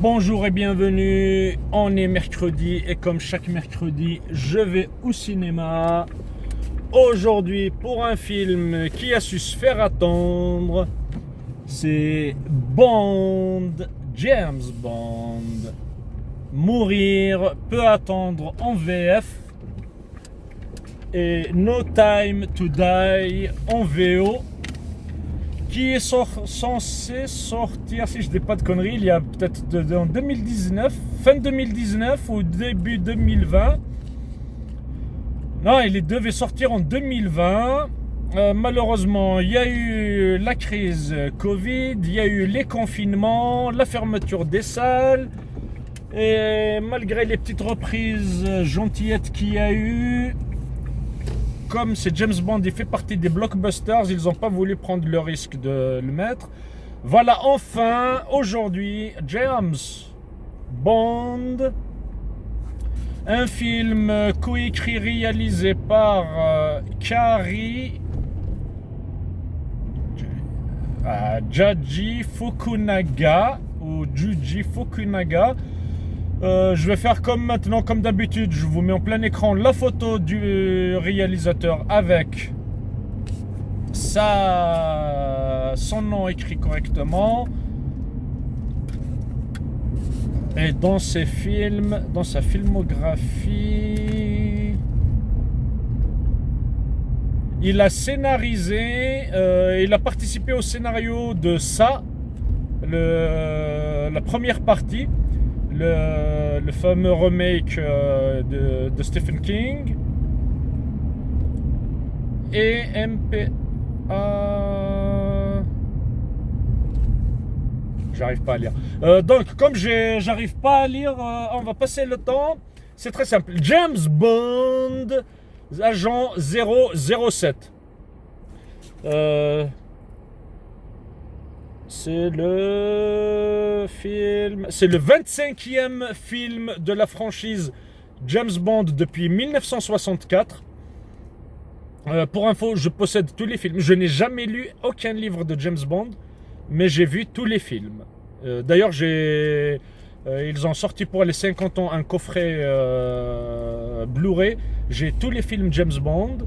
Bonjour et bienvenue, on est mercredi et comme chaque mercredi, je vais au cinéma. Aujourd'hui pour un film qui a su se faire attendre, c'est Bond, James Bond. Mourir peut attendre en VF et No Time to Die en VO. Qui est censé sortir, si je dis pas de conneries, il y a peut-être en 2019, fin 2019 ou début 2020. Non, il devait sortir en 2020. Malheureusement, il y a eu la crise Covid, il y a eu les confinements, la fermeture des salles. Et malgré les petites reprises gentillettes qu'il y a eu, comme c'est James Bond, il fait partie des blockbusters, ils n'ont pas voulu prendre le risque de le mettre. Voilà, enfin, aujourd'hui, James Bond, un film coécrit, réalisé par Kari Jaji Fukunaga, ou Juji Fukunaga. Je vais faire comme maintenant, comme d'habitude, je vous mets en plein écran la photo du réalisateur avec son nom écrit correctement. Et dans ses films, dans sa filmographie, il a scénarisé, il a participé au scénario de la première partie. Le fameux remake de Stephen King et MPA. J'arrive pas à lire. Donc, comme j'arrive pas à lire, on va passer le temps. C'est très simple. James Bond, agent 007. C'est le 25e film de la franchise James Bond depuis 1964. Pour info, je possède tous les films. Je n'ai jamais lu aucun livre de James Bond, mais j'ai vu tous les films. D'ailleurs, ils ont sorti pour les 50 ans un coffret Blu-ray. J'ai tous les films James Bond.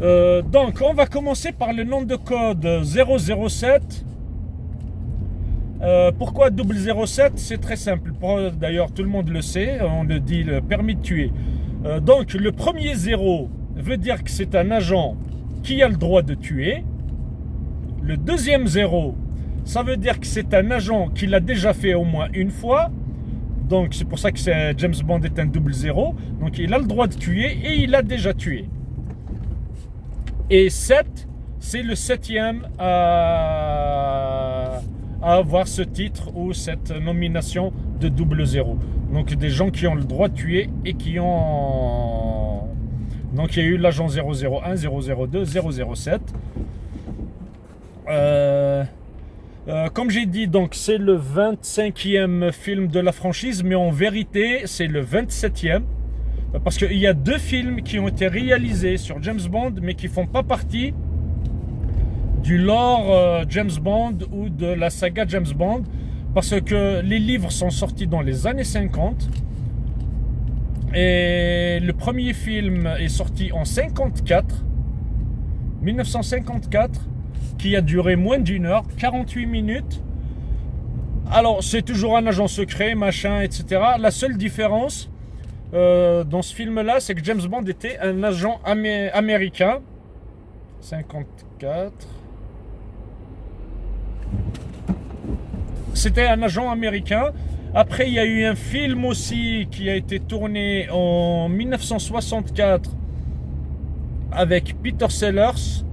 Donc, on va commencer par le nom de code 007. Pourquoi 007? C'est très simple. D'ailleurs, tout le monde le sait. On le dit, le permis de tuer. Donc, le premier 0 veut dire que c'est un agent qui a le droit de tuer. Le deuxième 0, ça veut dire que c'est un agent qui l'a déjà fait au moins une fois. Donc, c'est pour ça que James Bond est un 00. Donc, il a le droit de tuer et il a déjà tué. Et 7, c'est le 7e à avoir ce titre ou cette nomination de 00. Donc des gens qui ont le droit de tuer et qui ont... Donc il y a eu l'agent 001, 002, 007. Comme j'ai dit, donc c'est le 25e film de la franchise, mais en vérité c'est le 27e. Parce qu'il y a 2 films qui ont été réalisés sur James Bond, mais qui ne font pas partie du lore James Bond ou de la saga James Bond. Parce que les livres sont sortis dans les années 50. Et le premier film est sorti en 1954, qui a duré moins d'une heure, 48 minutes. Alors, c'est toujours un agent secret, machin, etc. La seule différence... dans ce film-là, c'est que James Bond était un agent américain. 54. C'était un agent américain. Après, il y a eu un film aussi qui a été tourné en 1964 avec Peter Sellers,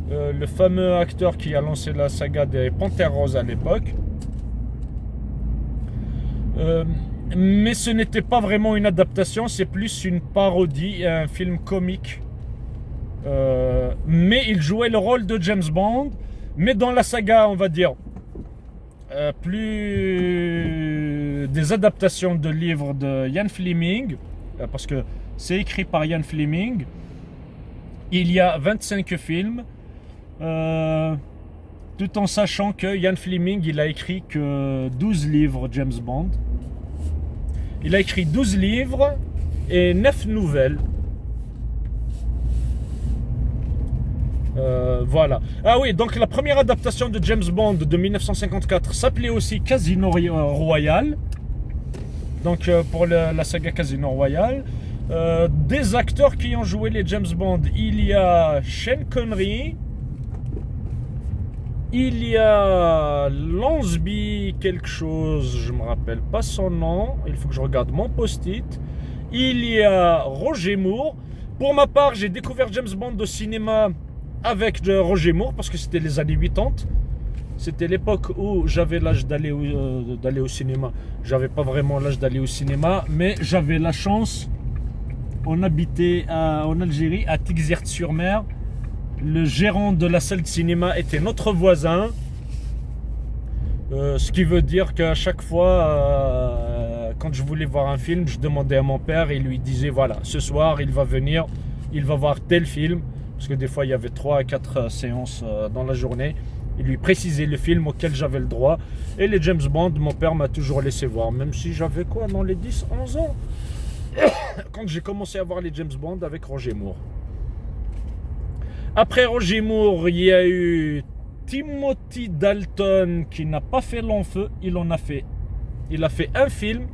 le fameux acteur qui a lancé la saga des Panthères Roses à l'époque. Mais ce n'était pas vraiment une adaptation, c'est plus une parodie, un film comique. Mais il jouait le rôle de James Bond, mais dans la saga, on va dire, plus des adaptations de livres de Ian Fleming, parce que c'est écrit par Ian Fleming. Il y a 25 films. Tout en sachant que Ian Fleming, il a écrit que 12 livres James Bond. Il a écrit 12 livres et 9 nouvelles. Voilà. Ah oui, donc la première adaptation de James Bond de 1954 s'appelait aussi Casino Royale. Donc pour la saga Casino Royale. Des acteurs qui ont joué les James Bond, il y a Sean Connery, il y a Lansby quelque chose, je me rappelle pas son nom, il faut que je regarde mon post-it. Il y a Roger Moore. Pour ma part, j'ai découvert James Bond au cinéma avec Roger Moore parce que c'était les années 80. C'était l'époque où j'avais l'âge d'aller au cinéma. J'avais pas vraiment l'âge d'aller au cinéma, mais j'avais la chance. On habitait en Algérie, à Tighzirt-sur-Mer. Le gérant de la salle de cinéma était notre voisin. Ce qui veut dire qu'à chaque fois, quand je voulais voir un film, je demandais à mon père et il lui disait voilà, ce soir il va venir, il va voir tel film. Parce que des fois il y avait 3 à 4 séances dans la journée. Il lui précisait le film auquel j'avais le droit. Et les James Bond, mon père m'a toujours laissé voir. Même si j'avais quoi, dans les 10-11 ans quand j'ai commencé à voir les James Bond avec Roger Moore. Après Roger Moore, il y a eu Timothy Dalton qui n'a pas fait long feu. Il a fait un film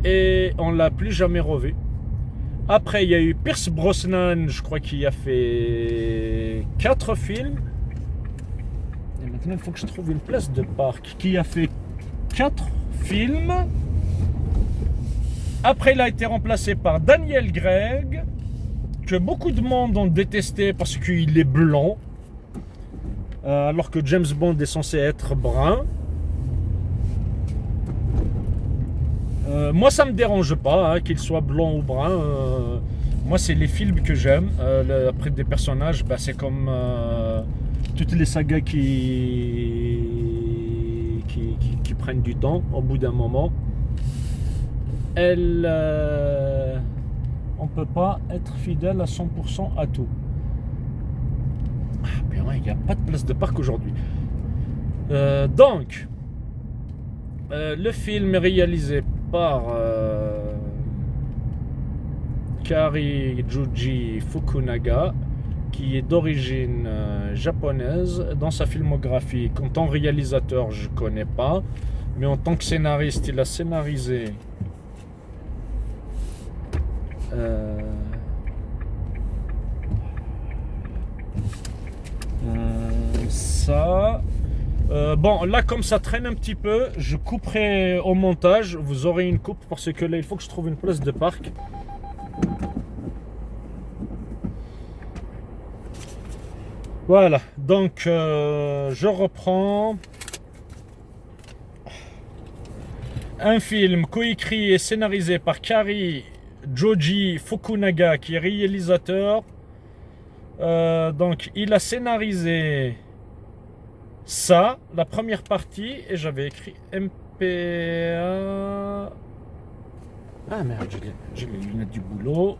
et on l'a plus jamais revu. Après, il y a eu Pierce Brosnan, je crois qu'il a fait 4 films. Et maintenant, il faut que je trouve une place de parc. Qui a fait 4 films. Après, il a été remplacé par Daniel Craig, que beaucoup de monde ont détesté parce qu'il est blanc, alors que James Bond est censé être brun. Moi, ça me dérange pas qu'il soit blanc ou brun. Moi, c'est les films que j'aime. Après des personnages, c'est comme toutes les sagas qui prennent du temps au bout d'un moment. On peut pas être fidèle à 100% à tout. Bien, il n'y a pas de place de parc aujourd'hui. Donc, le film est réalisé par Kari Fukunaga, qui est d'origine japonaise. Dans sa filmographie, en tant que réalisateur, je ne connais pas, mais en tant que scénariste, il a scénarisé ça. Bon, là, comme ça traîne un petit peu, je couperai au montage. Vous aurez une coupe parce que là, il faut que je trouve une place de parc. Voilà, donc je reprends. Un film coécrit et scénarisé par Kari Joji Fukunaga, qui est réalisateur. Donc, il a scénarisé ça, la première partie, et j'avais écrit MPA. Ah merde, j'ai les lunettes du boulot.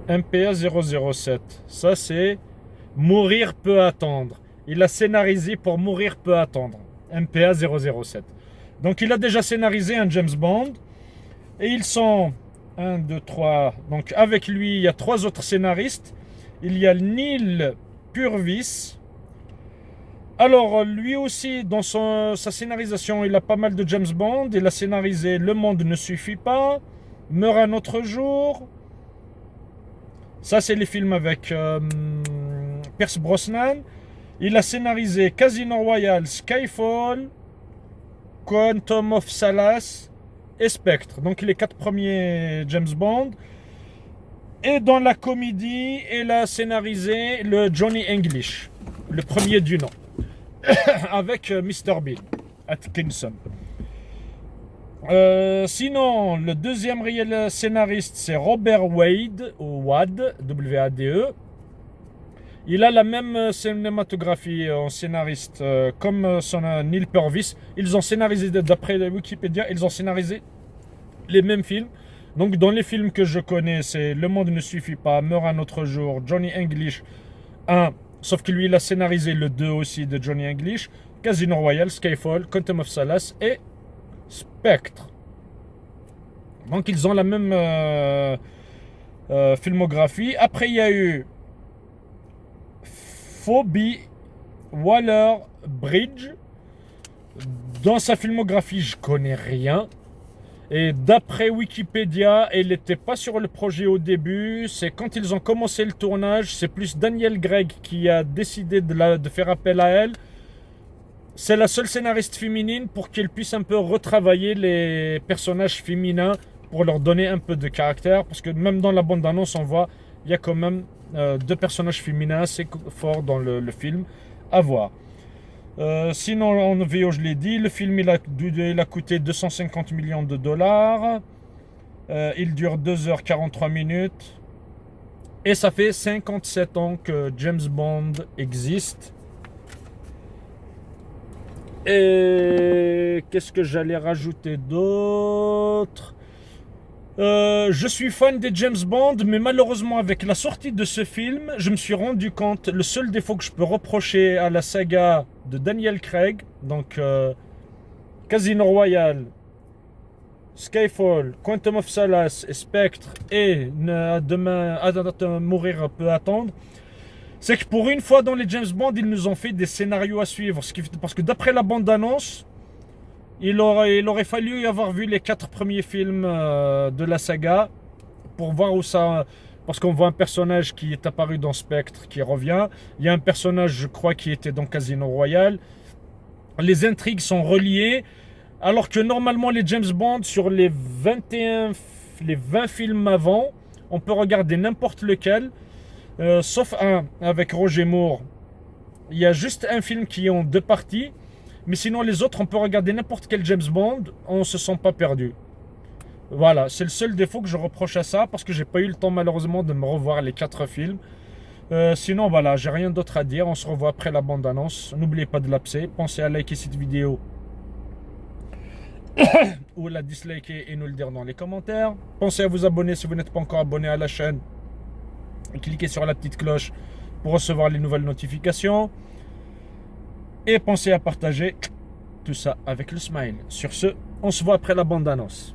MPA 007. Ça, c'est Mourir peut attendre. Il a scénarisé pour Mourir peut attendre. MPA 007. Donc, il a déjà scénarisé un James Bond. Et ils sont 1, 2, 3. Donc, avec lui, il y a 3 autres scénaristes. Il y a Neil Purvis. Alors, lui aussi, dans sa scénarisation, il a pas mal de James Bond. Il a scénarisé Le Monde ne suffit pas, Meurt un autre jour. Ça, c'est les films avec Pierce Brosnan. Il a scénarisé Casino Royale, Skyfall, Quantum of Solace et Spectre. Donc les 4 premiers James Bond. Et dans la comédie, il a scénarisé le Johnny English, le premier du nom, avec Mr. Bill Atkinson. Sinon, le deuxième réel scénariste, c'est Robert Wade, ou Wade, W-A-D-E. Il a la même cinématographie en scénariste comme son Neil Purvis. Ils ont scénarisé, d'après Wikipédia, ils ont scénarisé les mêmes films. Donc dans les films que je connais, c'est Le Monde ne suffit pas, Meurt un autre jour, Johnny English 1, sauf que lui il a scénarisé le 2 aussi de Johnny English, Casino Royale, Skyfall, Quantum of Solace et Spectre. Donc ils ont la même filmographie. Après il y a eu Phoebe Waller-Bridge. Dans sa filmographie, je connais rien. Et d'après Wikipédia, elle n'était pas sur le projet au début. C'est quand ils ont commencé le tournage, c'est plus Daniel Craig qui a décidé de faire appel à elle. C'est la seule scénariste féminine pour qu'elle puisse un peu retravailler les personnages féminins pour leur donner un peu de caractère. Parce que même dans la bande-annonce, on voit il y a quand même 2 personnages féminins assez forts dans le film à voir. Sinon, en VO, je l'ai dit, le film il a coûté 250 millions de dollars. Il dure 2h43 minutes. Et ça fait 57 ans que James Bond existe. Et qu'est-ce que j'allais rajouter d'autre? Je suis fan des James Bond, mais malheureusement avec la sortie de ce film, je me suis rendu compte, le seul défaut que je peux reprocher à la saga de Daniel Craig, donc Casino Royale, Skyfall, Quantum of Solace et Spectre et Demain mourir peut attendre, c'est que pour une fois dans les James Bond, ils nous ont fait des scénarios à suivre, parce que d'après la bande-annonce, il aurait fallu avoir vu les 4 premiers films de la saga pour voir où ça... Parce qu'on voit un personnage qui est apparu dans Spectre qui revient. Il y a un personnage, je crois, qui était dans Casino Royale. Les intrigues sont reliées. Alors que normalement, les James Bond, sur les 20 films avant, on peut regarder n'importe lequel. Sauf un avec Roger Moore. Il y a juste un film qui est en 2 parties. Mais sinon, les autres, on peut regarder n'importe quel James Bond, on ne se sent pas perdu. Voilà, c'est le seul défaut que je reproche à ça, parce que j'ai pas eu le temps malheureusement de me revoir les 4 films. Sinon, voilà, j'ai rien d'autre à dire. On se revoit après la bande-annonce. N'oubliez pas de l'apser. Pensez à liker cette vidéo ou la disliker et nous le dire dans les commentaires. Pensez à vous abonner si vous n'êtes pas encore abonné à la chaîne. Et cliquez sur la petite cloche pour recevoir les nouvelles notifications. Et pensez à partager tout ça avec le smile. Sur ce, on se voit après la bande-annonce.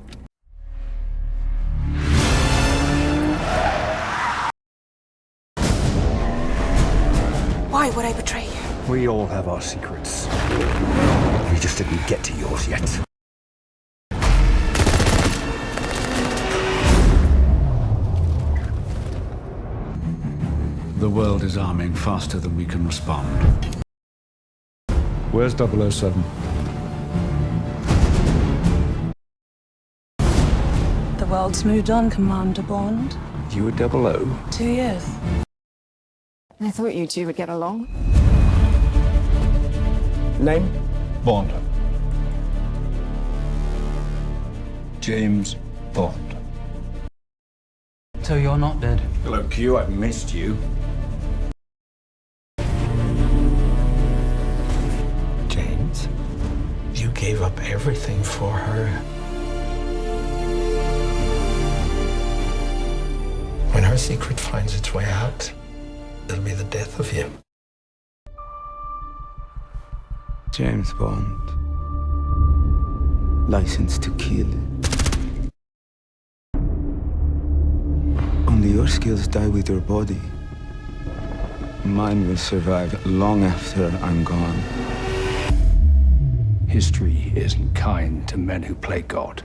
Why would I betray you? We all have our secrets. We just didn't get to yours yet. The world is arming faster than we can respond. Where's 007? The world's moved on, Commander Bond. You were 00? 2 years. I thought you two would get along. Name? Bond. James Bond. So you're not dead? Hello, Q. I've missed you. James, you gave up everything for her. When her secret finds its way out, it'll be the death of you. James Bond. License to kill. Only your skills die with your body. Mine will survive long after I'm gone. History isn't kind to men who play God.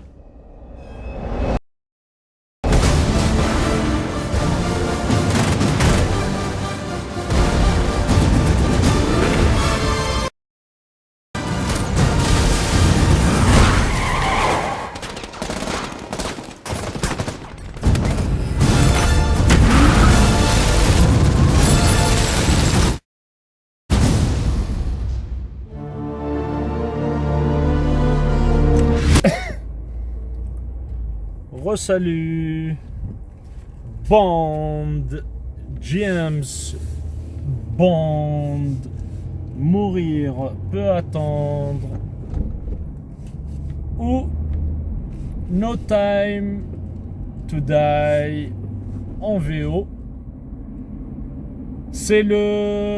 Salut Bond, James Bond, mourir peut attendre, ou No Time to Die en VO. C'est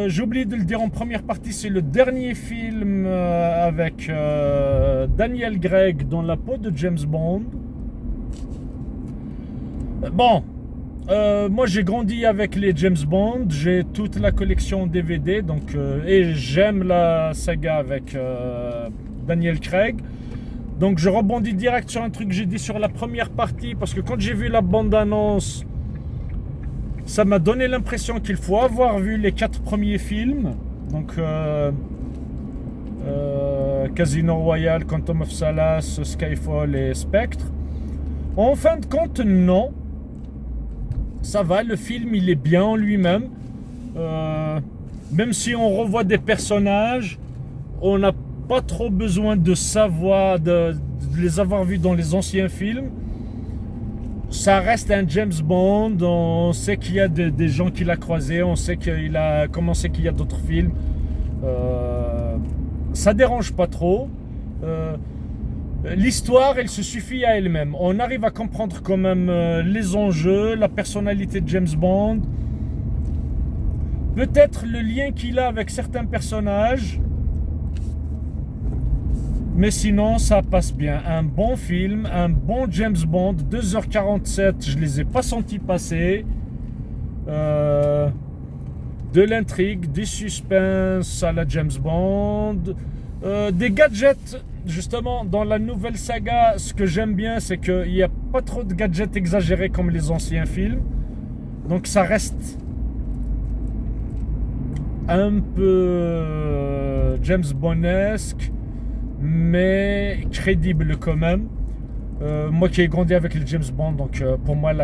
j'ai oublié de le dire en première partie, c'est le dernier film avec Daniel Craig dans la peau de James Bond. Bon, moi j'ai grandi avec les James Bond, j'ai toute la collection DVD, donc, et j'aime la saga avec Daniel Craig. Donc je rebondis direct sur un truc que j'ai dit sur la première partie, parce que quand j'ai vu la bande-annonce, ça m'a donné l'impression qu'il faut avoir vu les 4 premiers films. Donc Casino Royale, Quantum of Solace, Skyfall et Spectre. En fin de compte, non. Ça va, le film il est bien en lui-même. Même si on revoit des personnages, on n'a pas trop besoin de savoir, de les avoir vus dans les anciens films. Ça reste un James Bond, on sait qu'il y a des gens qu'il a croisés, on sait qu'il a commencé, qu'il y a d'autres films. Ça dérange pas trop. L'histoire, elle se suffit à elle-même. On arrive à comprendre quand même les enjeux, la personnalité de James Bond. Peut-être le lien qu'il a avec certains personnages. Mais sinon, ça passe bien. Un bon film, un bon James Bond, 2h47, je les ai pas sentis passer. De l'intrigue, des suspens à la James Bond, des gadgets. Justement, dans la nouvelle saga, ce que j'aime bien, c'est qu'il n'y a pas trop de gadgets exagérés comme les anciens films. Donc ça reste un peu James Bondesque, mais crédible quand même. Moi qui ai grandi avec les James Bond, donc pour moi,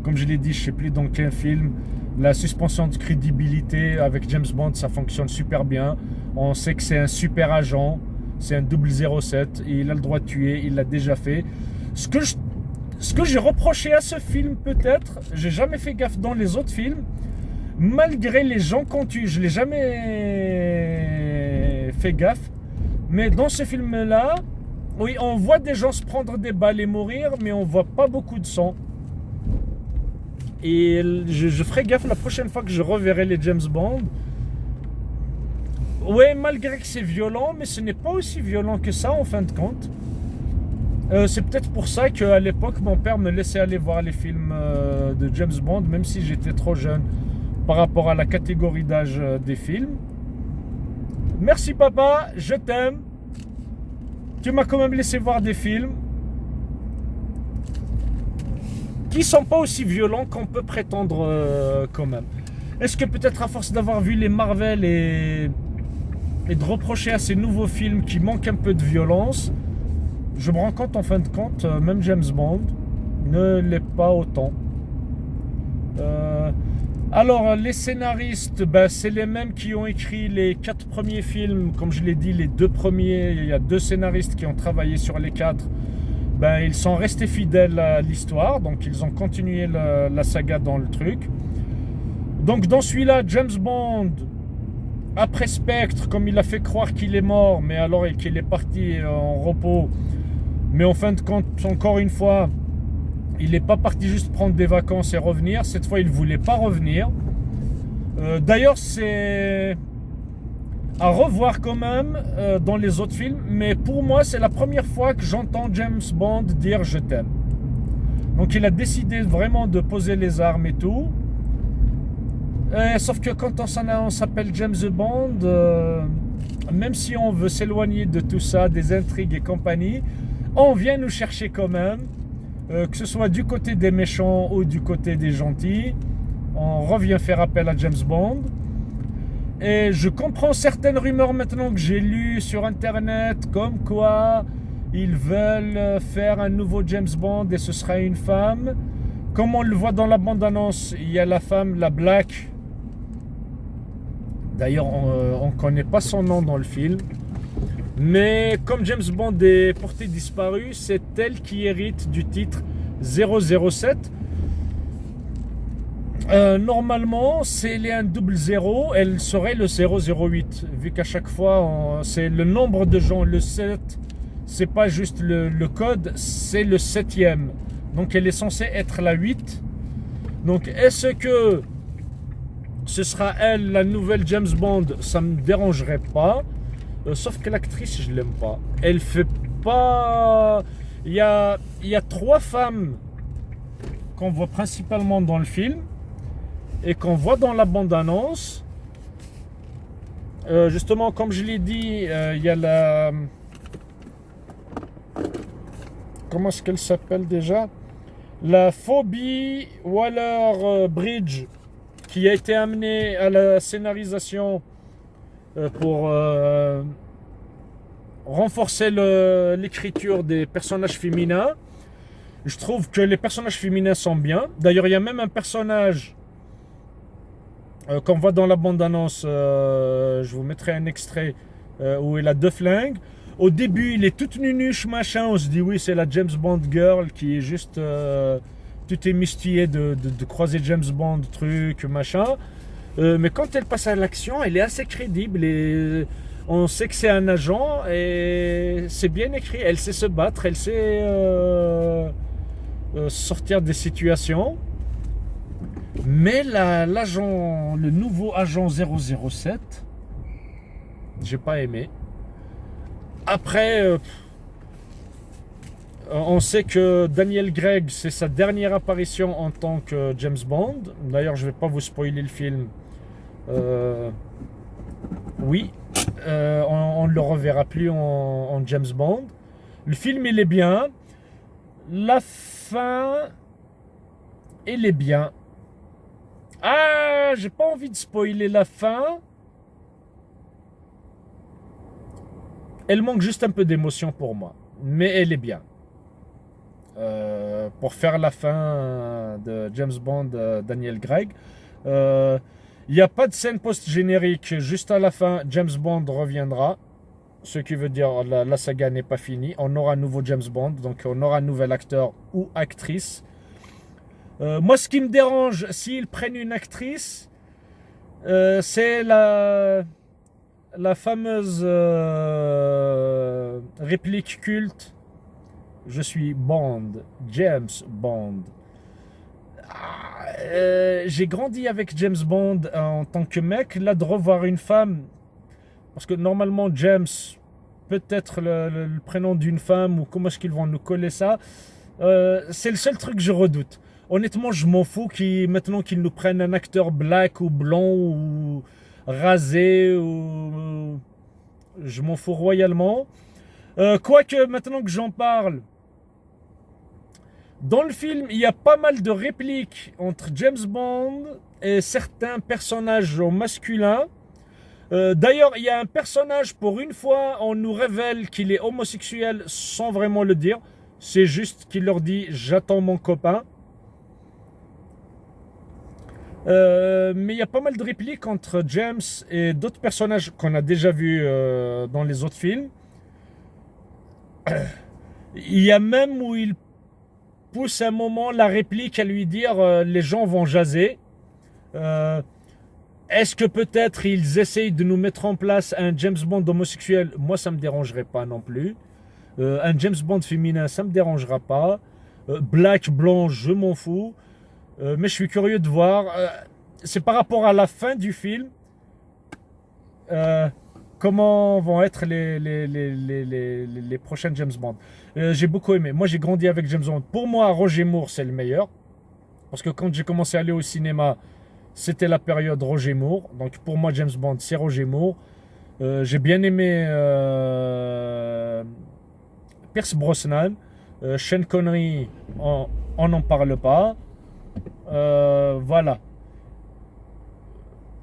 comme je l'ai dit, je ne sais plus dans quel film, la suspension de crédibilité avec James Bond, ça fonctionne super bien. On sait que c'est un super agent, c'est un 007, et il a le droit de tuer, il l'a déjà fait. Ce que j'ai reproché à ce film, peut-être, j'ai jamais fait gaffe dans les autres films, malgré les gens qu'on tue, je l'ai jamais fait gaffe. Mais dans ce film-là, oui, on voit des gens se prendre des balles et mourir, mais on voit pas beaucoup de sang. Et je ferai gaffe la prochaine fois que je reverrai les James Bond. Ouais, malgré que c'est violent, mais ce n'est pas aussi violent que ça en fin de compte. C'est peut-être pour ça qu'à l'époque, mon père me laissait aller voir les films de James Bond, même si j'étais trop jeune par rapport à la catégorie d'âge des films. Merci papa, je t'aime. Tu m'as quand même laissé voir des films qui sont pas aussi violents qu'on peut prétendre quand même. Est-ce que peut-être à force d'avoir vu les Marvel et de reprocher à ces nouveaux films qui manquent un peu de violence, je me rends compte en fin de compte, même James Bond ne l'est pas autant. Alors les scénaristes, c'est les mêmes qui ont écrit les 4 premiers films. Comme je l'ai dit, les 2 premiers, il y a 2 scénaristes qui ont travaillé sur les 4. Ils sont restés fidèles à l'histoire, donc ils ont continué la saga dans le truc. Donc dans celui-là, James Bond, après Spectre, comme il a fait croire qu'il est mort, mais alors qu'il est parti en repos, mais en fin de compte, encore une fois, il n'est pas parti juste prendre des vacances et revenir. Cette fois, il ne voulait pas revenir. D'ailleurs, c'est à revoir quand même dans les autres films. Mais pour moi, c'est la première fois que j'entends James Bond dire « je t'aime ». Donc, il a décidé vraiment de poser les armes et tout. Sauf que quand on s'appelle James Bond, même si on veut s'éloigner de tout ça, des intrigues et compagnie, on vient nous chercher quand même. Que ce soit du côté des méchants ou du côté des gentils, on revient faire appel à James Bond. Et je comprends certaines rumeurs maintenant que j'ai lues sur internet, comme quoi ils veulent faire un nouveau James Bond et ce sera une femme. Comme on le voit dans la bande-annonce, il y a la femme, la Black. D'ailleurs, on ne connaît pas son nom dans le film. Mais comme James Bond est porté disparu, c'est elle qui hérite du titre 007. Normalement, si elle est un 00, elle serait le 008. Vu qu'à chaque fois, c'est le nombre de gens, le 7, c'est pas juste le code, c'est le 7e. Donc elle est censée être la 8. Donc est-ce que ce sera elle la nouvelle James Bond? Ça me dérangerait pas. Sauf que l'actrice, je l'aime pas. Elle fait pas... Il y a 3 femmes qu'on voit principalement dans le film et qu'on voit dans la bande-annonce. Justement, comme je l'ai dit, il y a la... Comment est-ce qu'elle s'appelle déjà? La Phoebe Waller-Bridge, qui a été amenée à la scénarisation pour renforcer l'écriture des personnages féminins. Je trouve que les personnages féminins sont bien. D'ailleurs, il y a même un personnage qu'on voit dans la bande-annonce. Je vous mettrai un extrait où il a 2 flingues. Au début, il est toute nunuche, machin. On se dit, oui, c'est la James Bond girl qui est juste tout émustillée de croiser James Bond, truc, machin. Mais quand elle passe à l'action, elle est assez crédible. Et on sait que c'est un agent et c'est bien écrit. Elle sait se battre, elle sait sortir des situations. Mais le nouveau agent 007, j'ai pas aimé. Après, on sait que Daniel Craig, c'est sa dernière apparition en tant que James Bond. D'ailleurs, je ne vais pas vous spoiler le film. Oui, on ne le reverra plus en James Bond. Le film, il est bien. La fin, elle est bien. Ah, j'ai pas envie de spoiler la fin. Elle manque juste un peu d'émotion pour moi, mais elle est bien. Pour faire la fin de James Bond, Daniel Craig, il n'y a pas de scène post-générique. Juste à la fin, James Bond reviendra. Ce qui veut dire la saga n'est pas finie. On aura un nouveau James Bond, donc on aura un nouvel acteur ou actrice. Moi, ce qui me dérange, s'ils prennent une actrice, c'est la fameuse réplique culte. Je suis Bond, James Bond. J'ai grandi avec James Bond en tant que mec. Là, de revoir une femme, parce que normalement James peut être le prénom d'une femme, ou comment est-ce qu'ils vont nous coller ça, c'est le seul truc que je redoute. Honnêtement, je m'en fous maintenant qu'ils nous prennent un acteur black ou blond ou rasé, ou je m'en fous royalement. Quoique, maintenant que j'en parle, dans le film, il y a pas mal de répliques entre James Bond et certains personnages masculins. D'ailleurs, il y a un personnage, pour une fois, on nous révèle qu'il est homosexuel sans vraiment le dire. C'est juste qu'il leur dit « j'attends mon copain ». Mais il y a pas mal de répliques entre James et d'autres personnages qu'on a déjà vus dans les autres films. Il y a même où il pousse un moment la réplique à lui dire les gens vont jaser. Est-ce que peut-être ils essayent de nous mettre en place un James Bond homosexuel? Moi, ça me dérangerait pas non plus. Un James Bond féminin, ça me dérangera pas. Black, blanc, je m'en fous. Mais je suis curieux de voir. C'est par rapport à la fin du film. Comment vont être les prochaines James Bond. J'ai beaucoup aimé. Moi, j'ai grandi avec James Bond. Pour moi, Roger Moore, c'est le meilleur. Parce que quand j'ai commencé à aller au cinéma, c'était la période Roger Moore. Donc pour moi, James Bond, c'est Roger Moore. J'ai bien aimé Pierce Brosnan. Sean Connery, on n'en parle pas. Voilà.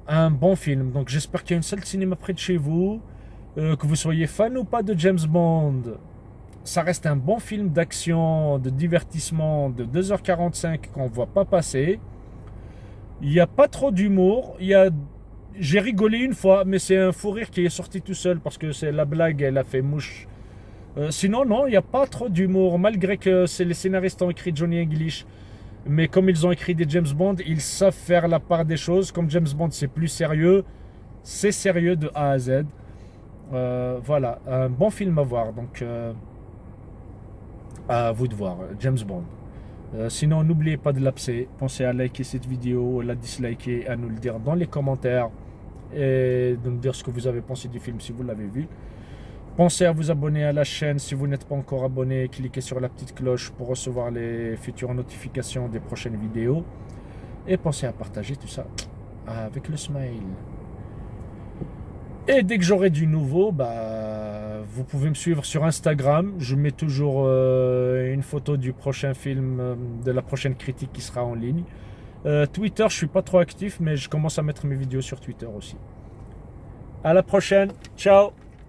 Un bon film. Donc j'espère qu'il y a une salle de cinéma près de chez vous. Que vous soyez fan ou pas de James Bond. Ça reste un bon film d'action, de divertissement de 2h45 qu'on ne voit pas passer. Il n'y a pas trop d'humour. J'ai rigolé une fois, mais c'est un fou rire qui est sorti tout seul parce que c'est la blague, elle a fait mouche. Sinon, non, il n'y a pas trop d'humour, malgré que les scénaristes ont écrit Johnny English. Mais comme ils ont écrit des James Bond, ils savent faire la part des choses. Comme James Bond, c'est plus sérieux. C'est sérieux de A à Z. Voilà, un bon film à voir. Donc, à vous de voir, James Bond. Sinon, n'oubliez pas de l'abcer. Pensez à liker cette vidéo, la disliker, à nous le dire dans les commentaires et de nous dire ce que vous avez pensé du film si vous l'avez vu. Pensez à vous abonner à la chaîne si vous n'êtes pas encore abonné. Cliquez sur la petite cloche pour recevoir les futures notifications des prochaines vidéos. Et pensez à partager tout ça avec le smile. Et dès que j'aurai du nouveau, vous pouvez me suivre sur Instagram. Je mets toujours une photo du prochain film, de la prochaine critique qui sera en ligne. Twitter, je suis pas trop actif, mais je commence à mettre mes vidéos sur Twitter aussi. À la prochaine. Ciao.